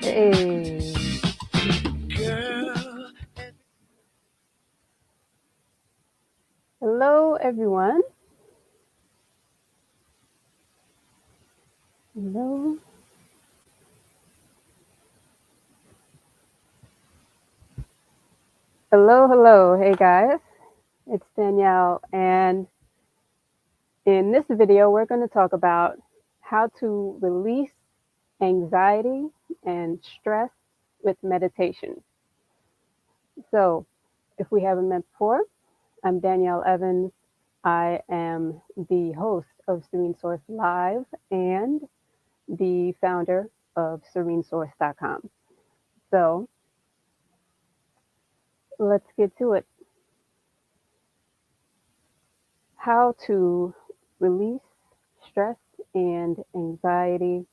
Hey. Hello, everyone. Hello. Hello, hello. Hey, guys. It's Danielle, and in this video, we're going to talk about how to release anxiety and stress with meditation. So, if we haven't met before, I'm Danielle Evans. I am the host of SereneSource Live and the founder of SereneSource.com. So, let's get to it. how to release stress and anxiety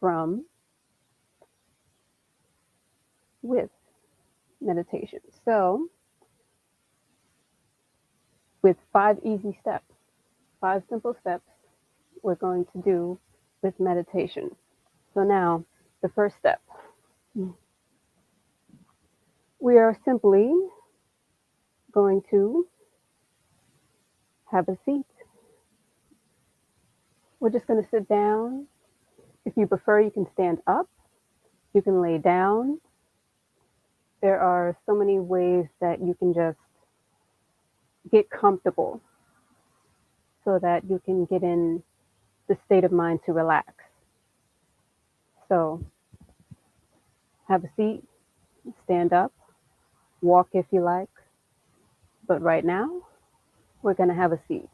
from with meditation. So, with 5 easy steps, 5 simple steps we're going to do with meditation. So now, the first step, we are simply going to have a seat. We're just going to sit down. If you prefer, you can stand up. You can lay down. There are so many ways that you can just get comfortable so that you can get in the state of mind to relax. So, have a seat, stand up, walk if you like. But right now, we're going to have a seat.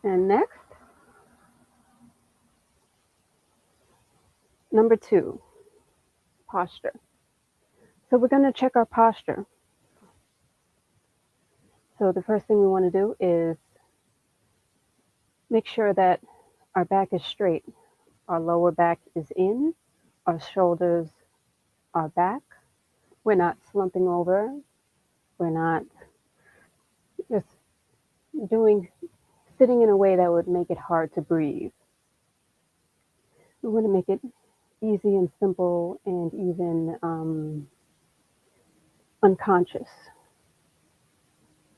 And next, number 2, posture. So we're going to check our posture. So the first thing we want to do is make sure that our back is straight. Our lower back is in, our shoulders are back. We're not slumping over. We're not just sitting in a way that would make it hard to breathe. We want to make it easy and simple and even unconscious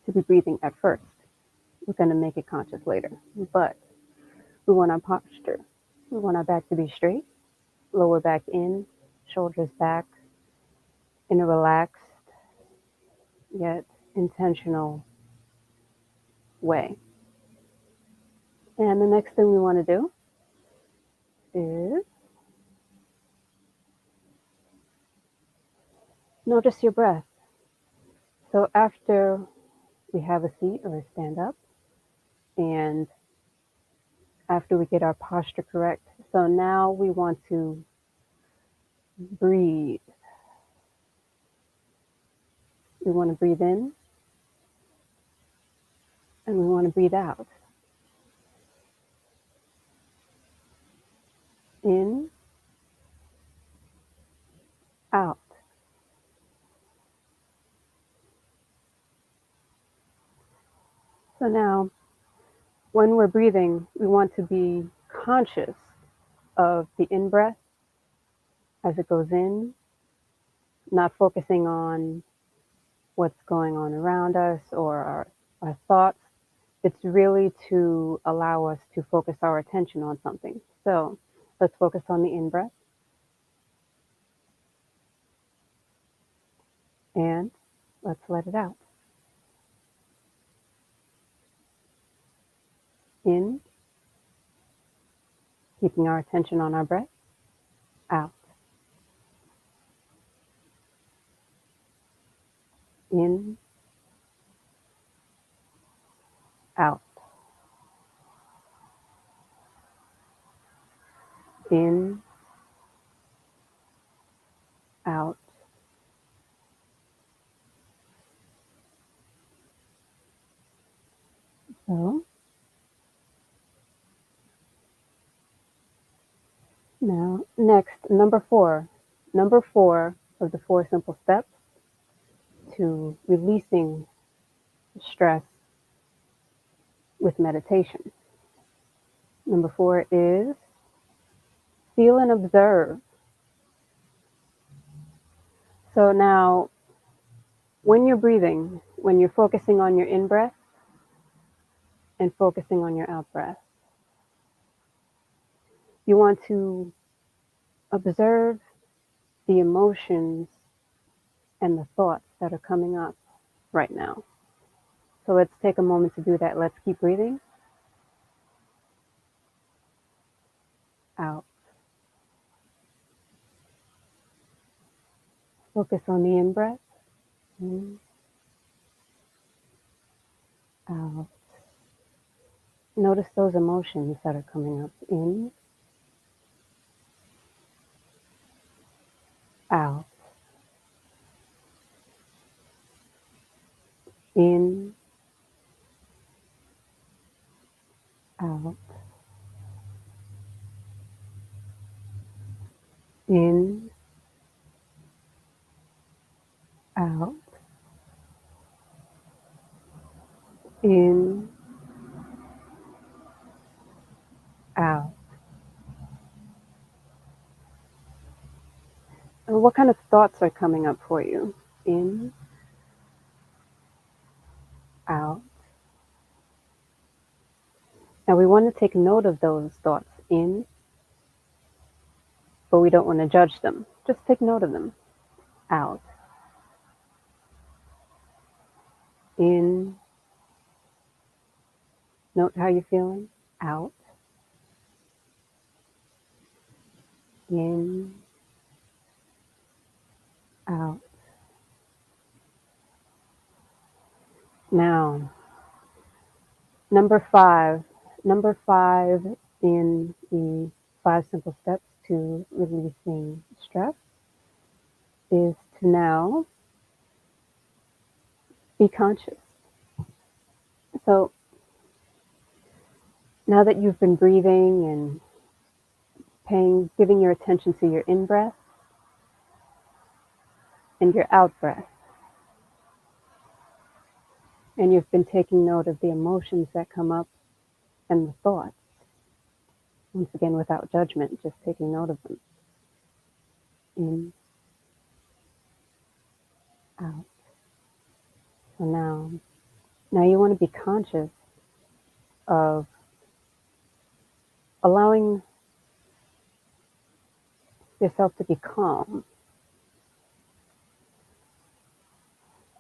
to be breathing at first. We're going to make it conscious later. But we want our posture. We want our back to be straight, lower back in, shoulders back, in a relaxed yet intentional way. And the next thing we want to do is notice your breath. So after we have a seat or a stand up, and after we get our posture correct, so now we want to breathe. We want to breathe in and we want to breathe out. In, out. So now, when we're breathing, we want to be conscious of the in-breath as it goes in, not focusing on what's going on around us or our thoughts. It's really to allow us to focus our attention on something. So let's focus on the in-breath. And let's let it out. In, keeping our attention on our breath. Out. In, out. In, out. So now, next, number 4. Number 4 of the 4 simple steps to releasing stress with meditation. Number 4 is feel and observe. So now, when you're breathing, when you're focusing on your in-breath and focusing on your out-breath, you want to observe the emotions and the thoughts that are coming up right now. So let's take a moment to do that. Let's keep breathing. Out. Focus on the in-breath. In, out. Notice those emotions that are coming up. In, out. in, out, in, out, in, out. And what kind of thoughts are coming up for you? In, out. Now we want to take note of those thoughts in, but we don't want to judge them. Just take note of them. Out, in, note how you're feeling. Out, in, out. Now, number five in the 5 simple steps to releasing stress is to now be conscious. So now that you've been breathing and giving your attention to your in breath and your out breath, and you've been taking note of the emotions that come up and the thoughts, once again without judgment, just taking note of them. In, out. So now you want to be conscious of allowing yourself to be calm,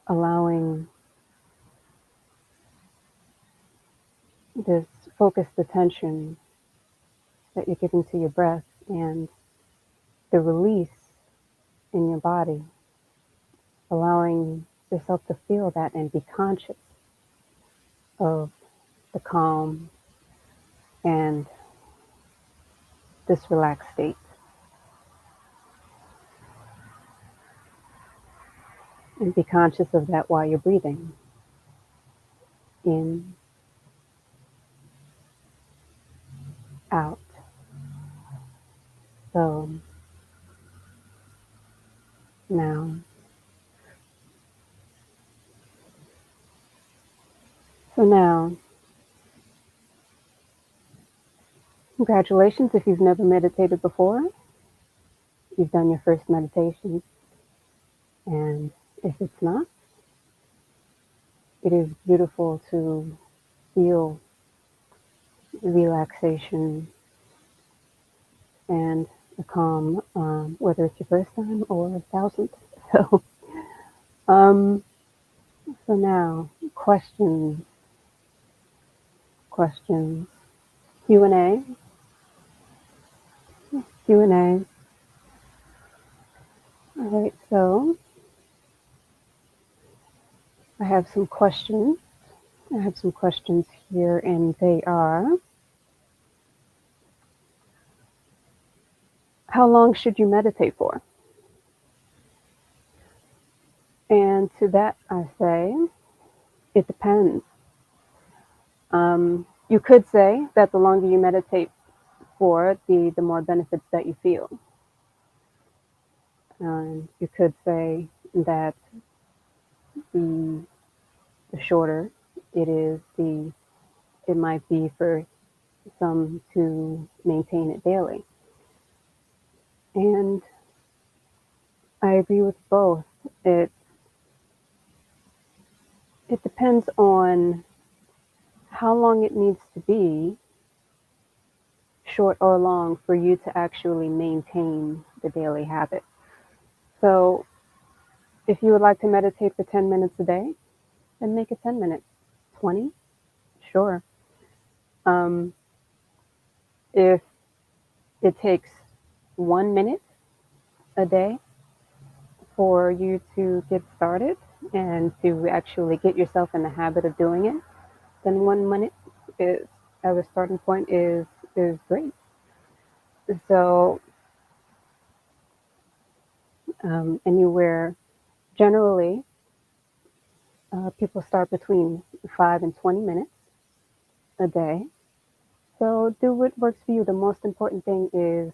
allowing this focused attention that you're giving to your breath and the release in your body, allowing yourself to feel that and be conscious of the calm and this relaxed state. And be conscious of that while you're breathing. In, out. So now, congratulations if you've never meditated before. You've done your first meditation. And if it's not, it is beautiful to feel relaxation and a calm, whether it's your first time or 1,000th. So, so now, questions, Q&A. All right, so I have some questions. Here, and they are: how long should you meditate for? And to that I say, it depends. You could say that the longer you meditate for, the more benefits that you feel. You could say that the shorter it is, it might be for some to maintain it daily. And I agree with both. It depends on how long it needs to be, short or long, for you to actually maintain the daily habit. So if you would like to meditate for 10 minutes a day, then make it 10 minutes. 20? Sure. If it takes 1 minute a day for you to get started and to actually get yourself in the habit of doing it, then 1 minute is, as a starting point, is great. So anywhere, generally, People start between 5 and 20 minutes a day. So do what works for you. The most important thing is,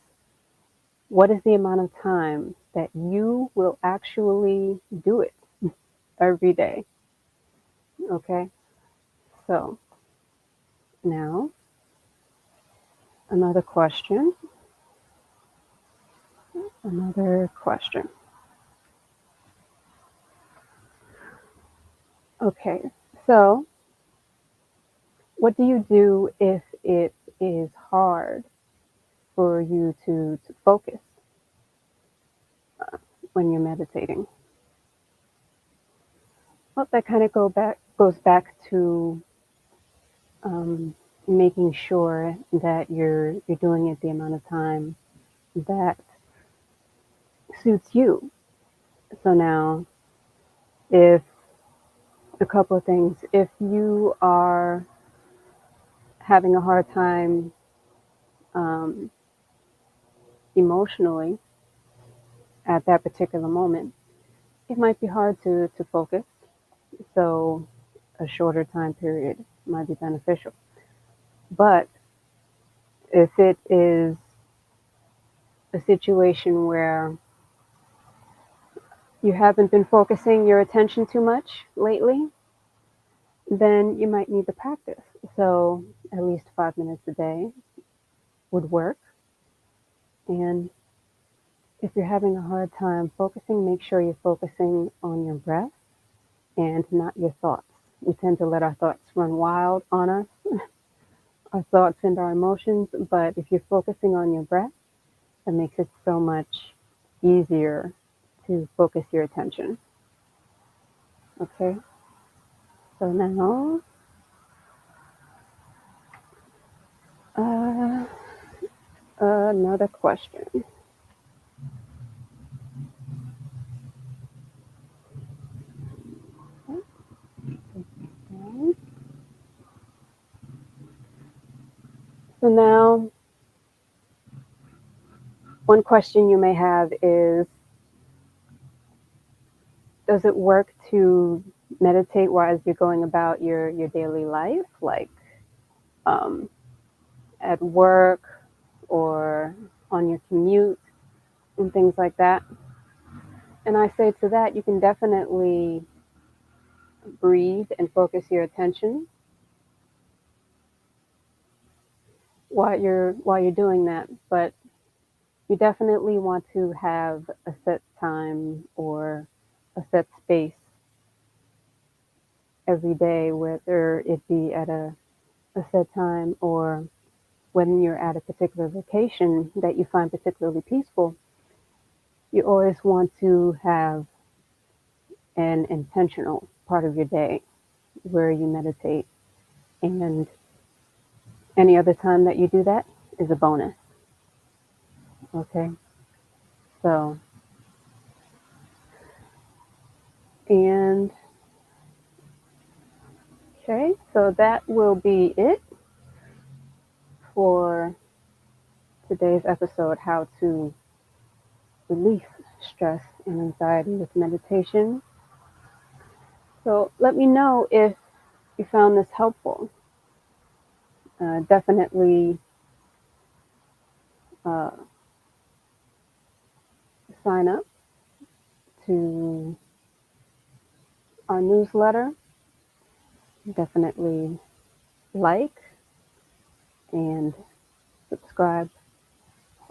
what is the amount of time that you will actually do it every day? Okay. So now another question. Another question. Okay. So what do you do if it is hard for you to focus when you're meditating? Well, that kind of goes back to um, making sure that you're doing it the amount of time that suits you. So now, if a couple of things, if you are having a hard time um, emotionally at that particular moment, it might be hard to focus. So a shorter time period might be beneficial. But if it is a situation where you haven't been focusing your attention too much lately, then you might need to practice. So at least 5 minutes a day would work. And if you're having a hard time focusing, make sure you're focusing on your breath and not your thoughts. We tend to let our thoughts run wild on us, our thoughts and our emotions, but if you're focusing on your breath, it makes it so much easier to focus your attention. Okay, so now uh, another question. So now, one question you may have is, does it work to meditate while you're going about your daily life, like um, at work or on your commute and things like that? And I say to that, you can definitely breathe and focus your attention while you're doing that. But you definitely want to have a set time or a set space every day, whether it be at a set time or when you're at a particular location that you find particularly peaceful. You always want to have an intentional part of your day where you meditate. And any other time that you do that is a bonus. Okay. So, and okay, so that will be it for today's episode, how to release stress and anxiety with meditation. So let me know if you found this helpful. Definitely uh, sign up to our newsletter. Definitely like and subscribe,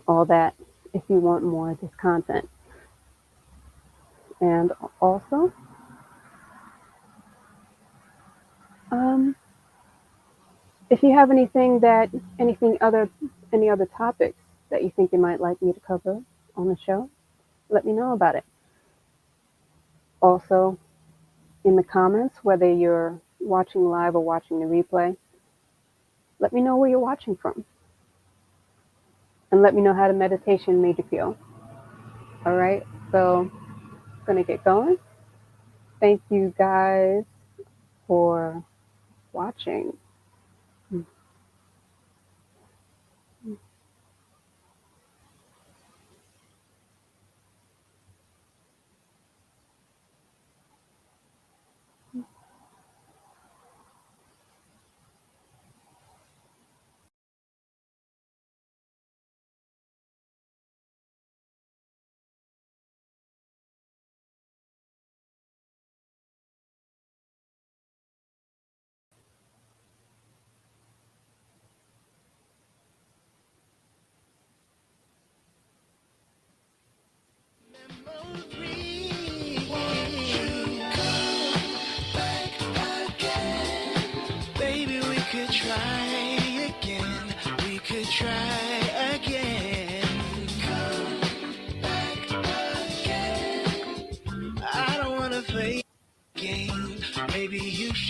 all that, if you want more of this content. And also, um, if you have any other topics that you think you might like me to cover on the show, let me know about it. Also, in the comments, whether you're watching live or watching the replay, let me know where you're watching from, and let me know how the meditation made you feel. All right, so I'm gonna get going. Thank you guys for watching.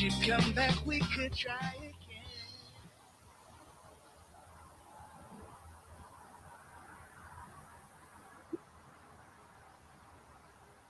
you'd come back, we could try again.